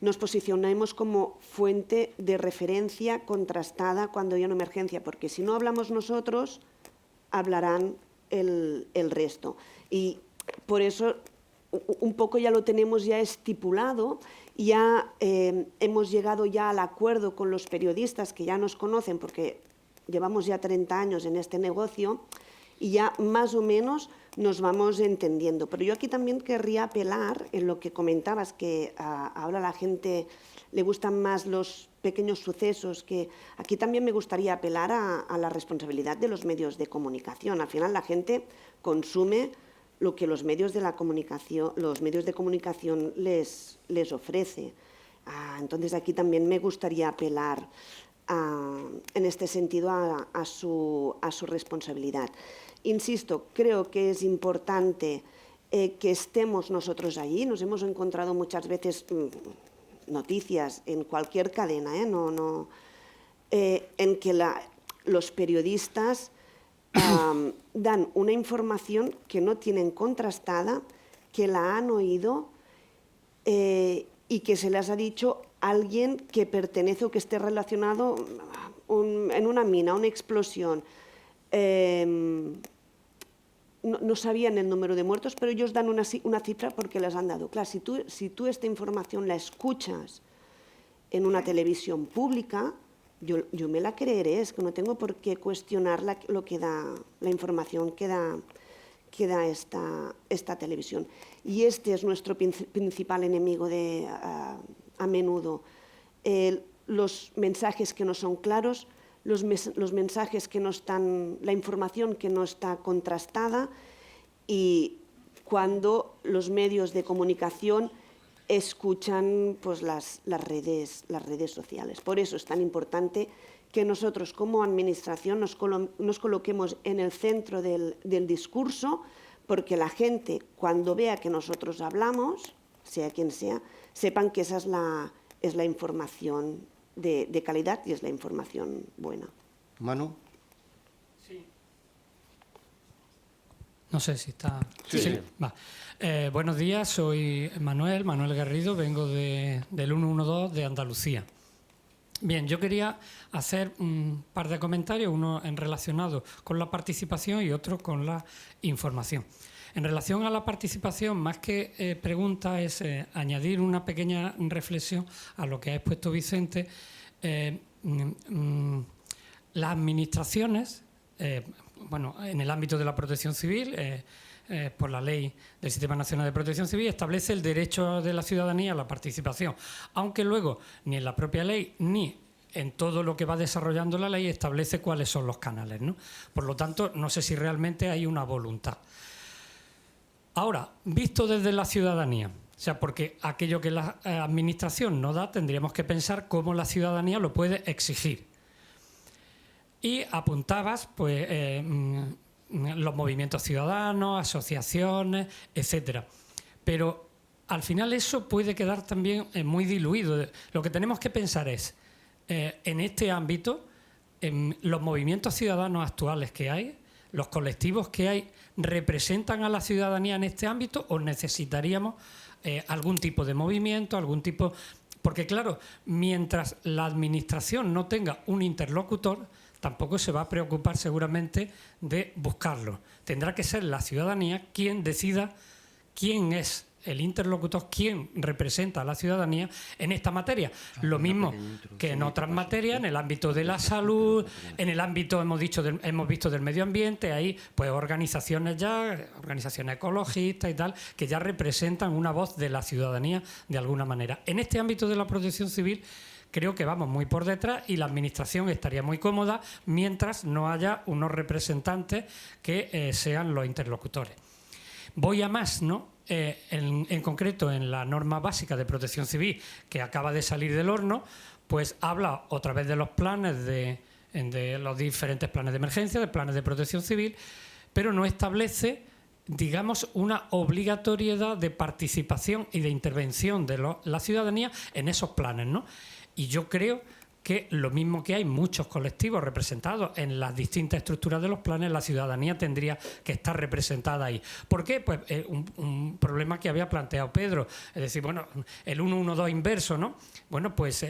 nos posicionemos como fuente de referencia contrastada cuando hay una emergencia, porque si no hablamos nosotros, hablarán el resto. Y por eso un poco ya lo tenemos ya estipulado, ya hemos llegado ya al acuerdo con los periodistas que ya nos conocen, porque llevamos ya 30 años en este negocio, y ya más o menos nos vamos entendiendo. Pero yo aquí también querría apelar en lo que comentabas, que ahora a la gente le gustan más los pequeños sucesos, que aquí también me gustaría apelar a la responsabilidad de los medios de comunicación. Al final la gente consume lo que los medios de comunicación les ofrece. Entonces aquí también me gustaría apelar en este sentido a su responsabilidad. Insisto, creo que es importante que estemos nosotros allí. Nos hemos encontrado muchas veces noticias en cualquier cadena, en que los periodistas dan una información que no tienen contrastada, que la han oído y que se les ha dicho a alguien que pertenece o que esté relacionado en una mina, una explosión. No sabían el número de muertos, pero ellos dan una cifra porque les han dado. Claro, si tú esta información la escuchas en una televisión pública, yo me la creeré, es que no tengo por qué cuestionar lo que da, la información que da esta televisión. Y este es nuestro principal enemigo a menudo. Los mensajes que no son claros, los mensajes que no están, la información que no está contrastada, y cuando los medios de comunicación escuchan pues, las redes sociales. Por eso es tan importante que nosotros como administración nos coloquemos en el centro del discurso, porque la gente, cuando vea que nosotros hablamos, sea quien sea, sepan que esa es la información de calidad y es la información buena. Manu. Sí. No sé si está... Sí. Va. Buenos días, soy Manuel Garrido, vengo del 112 de Andalucía. Bien, yo quería hacer un par de comentarios, uno relacionado con la participación y otro con la información. En relación a la participación, más que pregunta, es añadir una pequeña reflexión a lo que ha expuesto Vicente. Las administraciones, en el ámbito de la protección civil, por la ley del Sistema Nacional de Protección Civil, establece el derecho de la ciudadanía a la participación, aunque luego ni en la propia ley ni en todo lo que va desarrollando la ley establece cuáles son los canales, ¿no? Por lo tanto, no sé si realmente hay una voluntad. Ahora, visto desde la ciudadanía, o sea, porque aquello que la administración no da, tendríamos que pensar cómo la ciudadanía lo puede exigir. Y apuntabas, pues, los movimientos ciudadanos, asociaciones, etcétera. Pero al final eso puede quedar también muy diluido. Lo que tenemos que pensar es, en este ámbito, los movimientos ciudadanos actuales que hay, los colectivos que hay, ¿representan a la ciudadanía en este ámbito o necesitaríamos algún tipo de movimiento, algún tipo...? Porque claro, mientras la administración no tenga un interlocutor, tampoco se va a preocupar seguramente de buscarlo. Tendrá que ser la ciudadanía quien decida quién es el interlocutor, quién representa a la ciudadanía en esta materia. Lo mismo que en otras materias, en el ámbito de la salud, en el ámbito, hemos visto del medio ambiente, hay pues organizaciones ecologistas y tal, que ya representan una voz de la ciudadanía de alguna manera. En este ámbito de la protección civil, creo que vamos muy por detrás y la administración estaría muy cómoda mientras no haya unos representantes que sean los interlocutores. Voy a más, ¿no? En concreto, en la norma básica de protección civil que acaba de salir del horno, pues habla otra vez de los planes, de los diferentes planes de emergencia, de planes de protección civil, pero no establece, digamos, una obligatoriedad de participación y de intervención de la ciudadanía en esos planes, ¿no? Y yo creo que lo mismo que hay muchos colectivos representados en las distintas estructuras de los planes, la ciudadanía tendría que estar representada ahí. ¿Por qué? Pues un problema que había planteado Pedro, es decir, bueno, el 112 inverso, ¿no? Bueno, pues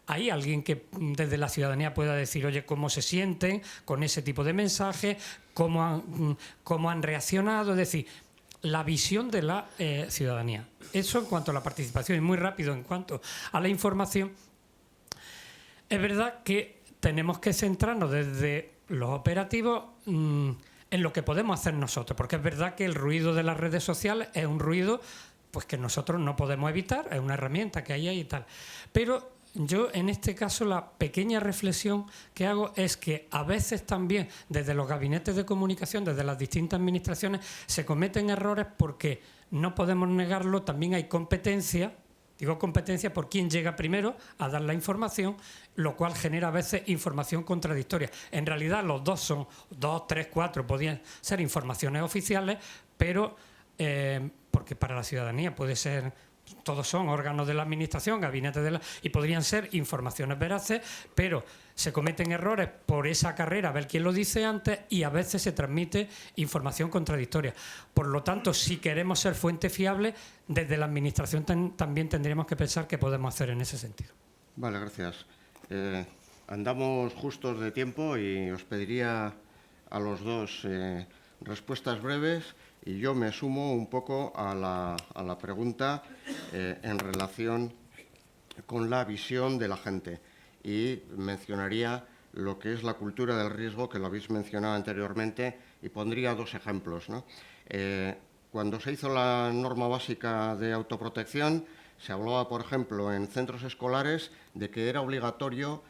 hay alguien que desde la ciudadanía pueda decir, oye, cómo se sienten con ese tipo de mensajes, cómo han reaccionado, es decir, la visión de la ciudadanía. Eso en cuanto a la participación, y muy rápido en cuanto a la información. Es verdad que tenemos que centrarnos desde los operativos en lo que podemos hacer nosotros, porque es verdad que el ruido de las redes sociales es un ruido pues que nosotros no podemos evitar, es una herramienta que hay ahí y tal. Pero yo en este caso la pequeña reflexión que hago es que a veces también desde los gabinetes de comunicación, desde las distintas administraciones, se cometen errores porque no podemos negarlo, también hay competencia. Digo competencia por quién llega primero a dar la información, lo cual genera a veces información contradictoria. En realidad los dos son 2, 3, 4, podrían ser informaciones oficiales, pero porque para la ciudadanía puede ser, todos son órganos de la administración, gabinetes y podrían ser informaciones veraces, pero se cometen errores por esa carrera, a ver quién lo dice antes, y a veces se transmite información contradictoria. Por lo tanto, si queremos ser fuente fiable, desde la administración también tendríamos que pensar qué podemos hacer en ese sentido. Vale, gracias. Andamos justos de tiempo y os pediría a los dos respuestas breves, y yo me sumo un poco a la pregunta en relación con la visión de la gente. y mencionaría lo que es la cultura del riesgo, que lo habéis mencionado anteriormente, y pondría dos ejemplos, ¿no? Cuando se hizo la norma básica de autoprotección, se hablaba, por ejemplo, en centros escolares de que era obligatorio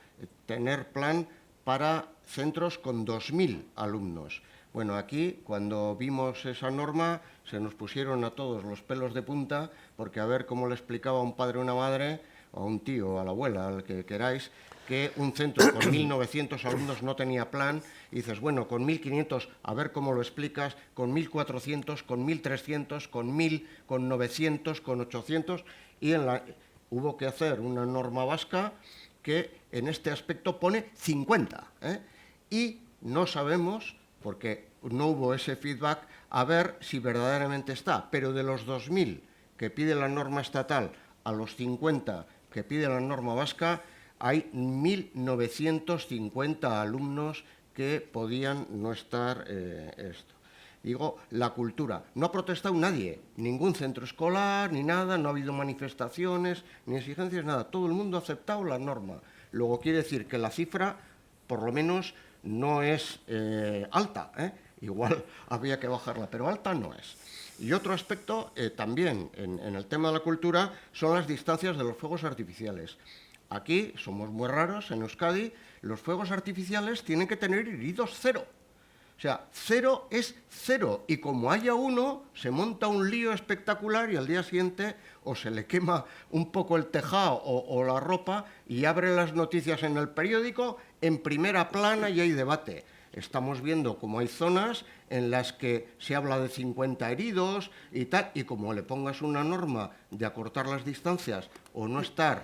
tener plan para centros con 2.000 alumnos. Bueno, aquí, cuando vimos esa norma, se nos pusieron a todos los pelos de punta, porque a ver cómo le explicaba a un padre o una madre, o a un tío, o a la abuela, al que queráis, que un centro con 1.900 alumnos no tenía plan, y dices, bueno, con 1.500, a ver cómo lo explicas, con 1.400, con 1.300, con 1.000, con 900, con 800, y hubo que hacer una norma vasca que en este aspecto pone 50, y no sabemos, porque no hubo ese feedback, a ver si verdaderamente está. Pero de los 2.000 que pide la norma estatal a los 50 que pide la norma vasca, hay 1.950 alumnos que podían no estar esto. Digo, la cultura. No ha protestado nadie, ningún centro escolar, ni nada, no ha habido manifestaciones, ni exigencias, nada. Todo el mundo ha aceptado la norma. Luego quiere decir que la cifra, por lo menos, no es alta, igual habría que bajarla, pero alta no es. Y otro aspecto también en el tema de la cultura son las distancias de los fuegos artificiales. Aquí somos muy raros, en Euskadi, los fuegos artificiales tienen que tener heridos cero. O sea, cero es cero, y como haya uno, se monta un lío espectacular y al día siguiente o se le quema un poco el tejado o la ropa y abre las noticias en el periódico en primera plana y hay debate. Estamos viendo cómo hay zonas en las que se habla de 50 heridos y tal, y como le pongas una norma de acortar las distancias o no estar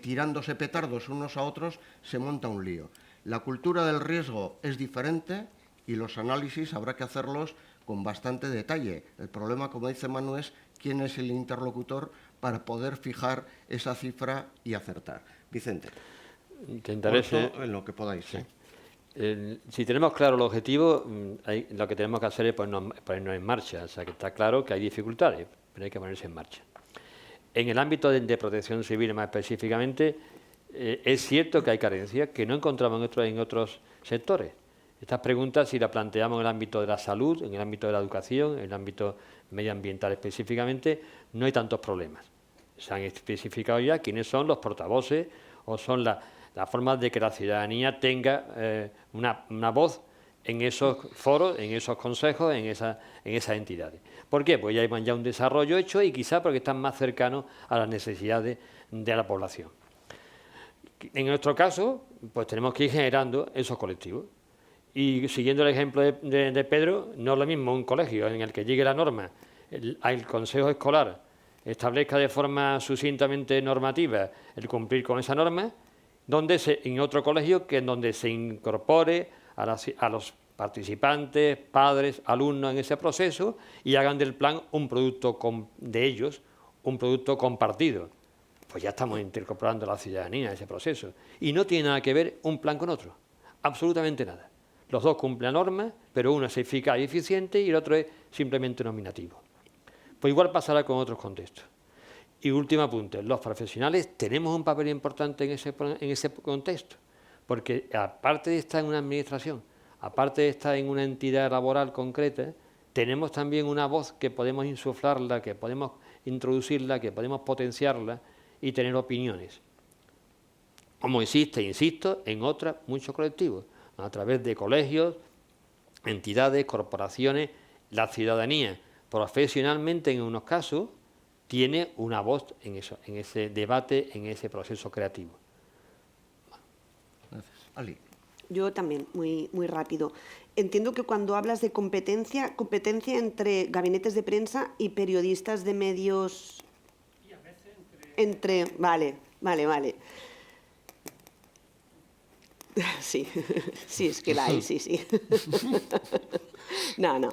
tirándose petardos unos a otros, se monta un lío. La cultura del riesgo es diferente y los análisis habrá que hacerlos con bastante detalle. El problema, como dice Manu, es quién es el interlocutor para poder fijar esa cifra y acertar. Vicente. Intentaré en lo que podáis. Sí. Si tenemos claro el objetivo, lo que tenemos que hacer es ponernos en marcha. O sea, que está claro que hay dificultades, pero hay que ponerse en marcha. En el ámbito de protección civil, más específicamente, es cierto que hay carencias que no encontramos en otros sectores. Estas preguntas, si las planteamos en el ámbito de la salud, en el ámbito de la educación, en el ámbito medioambiental específicamente, no hay tantos problemas. Se han especificado ya quiénes son los portavoces o son las formas de que la ciudadanía tenga una voz en esos foros, en esos consejos, en esas entidades. ¿Por qué? Pues ya hay un desarrollo hecho y quizá porque están más cercanos a las necesidades de la población. En nuestro caso, pues tenemos que ir generando esos colectivos. Y siguiendo el ejemplo de Pedro, no es lo mismo un colegio en el que llegue la norma, el consejo escolar establezca de forma sucintamente normativa el cumplir con esa norma, en otro colegio que en donde se incorpore a los participantes, padres, alumnos en ese proceso y hagan del plan un producto de ellos, un producto compartido. Pues ya estamos incorporando a la ciudadanía a ese proceso. Y no tiene nada que ver un plan con otro, absolutamente nada. Los dos cumplen normas, pero uno es eficaz y eficiente y el otro es simplemente nominativo. Pues igual pasará con otros contextos. Y último apunte, los profesionales tenemos un papel importante en ese contexto, porque aparte de estar en una administración, aparte de estar en una entidad laboral concreta, tenemos también una voz que podemos insuflarla, que podemos introducirla, que podemos potenciarla y tener opiniones. Como existe, insisto, en muchos colectivos, a través de colegios, entidades, corporaciones, la ciudadanía, profesionalmente en unos casos, tiene una voz en ese debate, en ese proceso creativo. Gracias. Ali. Yo también, muy rápido. Entiendo que cuando hablas de competencia entre gabinetes de prensa y periodistas de medios... Y a veces Vale. Sí, sí, es que la hay, sí. No.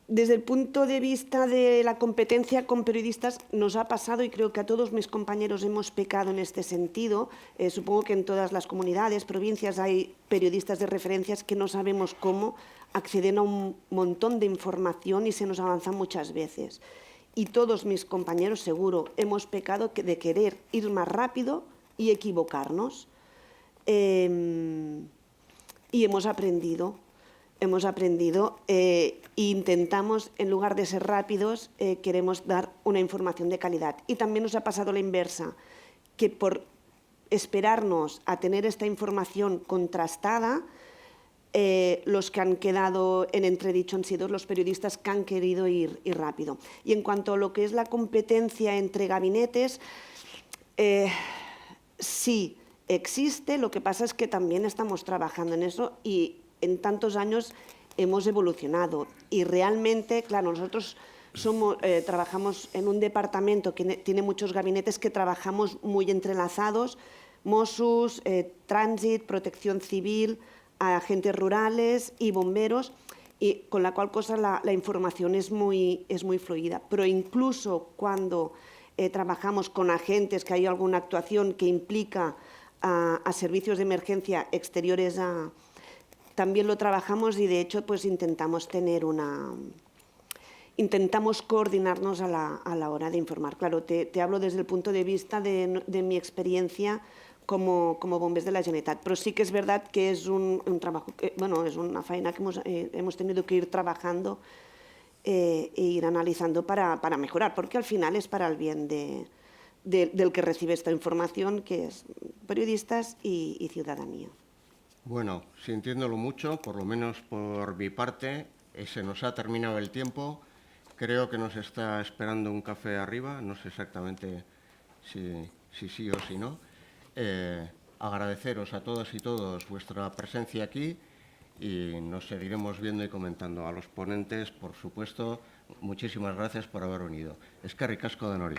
Desde el punto de vista de la competencia con periodistas nos ha pasado, y creo que a todos mis compañeros hemos pecado en este sentido. Supongo que en todas las comunidades, provincias, hay periodistas de referencias que no sabemos cómo acceden a un montón de información y se nos avanza muchas veces. Y todos mis compañeros, seguro, hemos pecado de querer ir más rápido y equivocarnos. Y hemos aprendido. Intentamos, en lugar de ser rápidos, queremos dar una información de calidad. Y también nos ha pasado la inversa, que por esperarnos a tener esta información contrastada, los que han quedado en entredicho han sido los periodistas que han querido ir rápido. Y en cuanto a lo que es la competencia entre gabinetes, sí existe, lo que pasa es que también estamos trabajando en eso y en tantos años hemos evolucionado. Y realmente, claro, nosotros trabajamos en un departamento que tiene muchos gabinetes que trabajamos muy entrelazados, Mossos, Tránsito, Protección Civil, agentes rurales y bomberos, y con la cual cosa la información es muy fluida. Pero incluso cuando trabajamos con agentes, que hay alguna actuación que implica a servicios de emergencia exteriores también lo trabajamos y de hecho pues intentamos coordinarnos a la hora de informar. Claro, te hablo desde el punto de vista de mi experiencia como bombers de la Generalitat, pero sí que es verdad que es un trabajo, es una faena que hemos tenido que ir trabajando e ir analizando para mejorar, porque al final es para el bien del que recibe esta información, que es periodistas y ciudadanía. Bueno, sintiéndolo mucho, por lo menos por mi parte, se nos ha terminado el tiempo. Creo que nos está esperando un café arriba, no sé exactamente si sí o si no. Agradeceros a todas y todos vuestra presencia aquí y nos seguiremos viendo y comentando. A los ponentes, por supuesto, muchísimas gracias por haber venido. Eskerrik asko denoi.